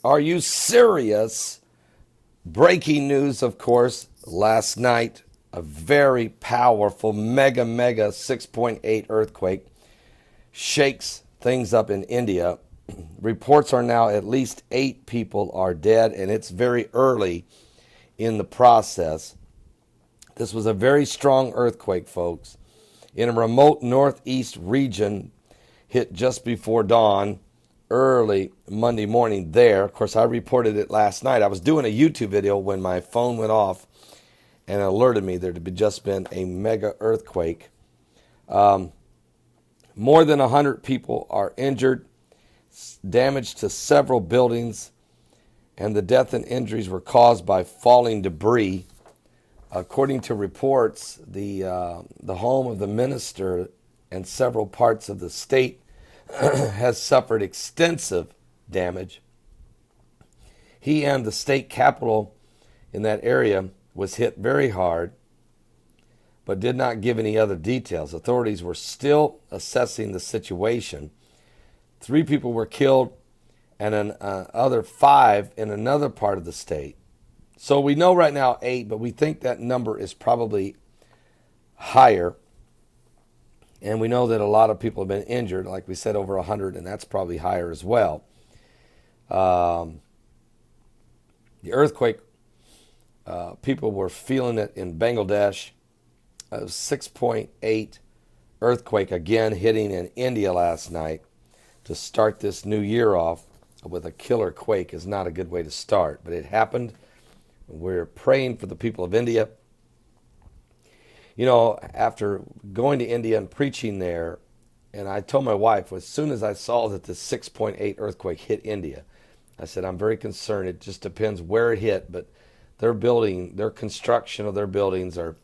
Are you serious? Breaking news, of course, last night, a very powerful mega 6.8 earthquake shakes things up in India. Reports are now at least 8 people are dead, and it's very early in the process. This was a very strong earthquake, folks, in a remote northeast region, hit just before dawn, early Monday morning there. Of course, I reported it last night. I was doing a YouTube video when my phone went off and alerted me there had just been a mega earthquake. More than 100 people are injured, damage to several buildings, and the death and injuries were caused by falling debris. According to reports, the home of the minister and several parts of the state has suffered extensive damage. He and the state capital in that area was hit very hard, but did not give any other details. Authorities were still assessing the situation. 3 people were killed and other 5 in another part of the state. So we know right now 8, but we think that number is probably higher. And we know that a lot of people have been injured, like we said, over 100, and that's probably higher as well. The earthquake, people were feeling it in Bangladesh. A 6.8 earthquake again hitting in India last night to start this new year off with a killer quake is not a good way to start, but it happened. We're praying for the people of India. You know, after going to India and preaching there, and I told my wife, as soon as I saw that the 6.8 earthquake hit India, I said, I'm very concerned. It just depends where it hit, but their construction of their buildings are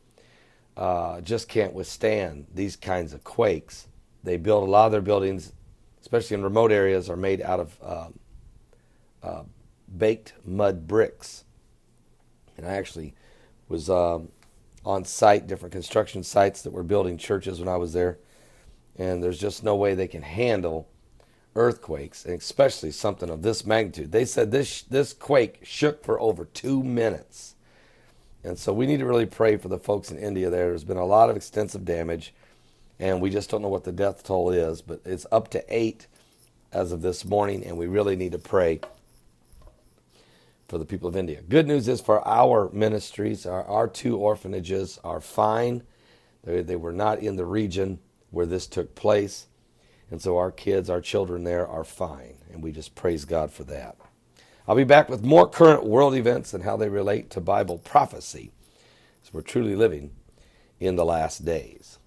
just can't withstand these kinds of quakes. They build a lot of their buildings, especially in remote areas, are made out of baked mud bricks. And I actually was on site, different construction sites that were building churches when I was there. And there's just no way they can handle earthquakes, and especially something of this magnitude. They said this quake shook for over 2 minutes. And so we need to really pray for the folks in India there. There's been a lot of extensive damage, and we just don't know what the death toll is, but it's up to 8 as of this morning, and we really need to pray for the people of India. Good news is for our ministries, our 2 orphanages are fine. They were not in the region where this took place. And so our kids, our children there are fine. And we just praise God for that. I'll be back with more current world events and how they relate to Bible prophecy. So we're truly living in the last days.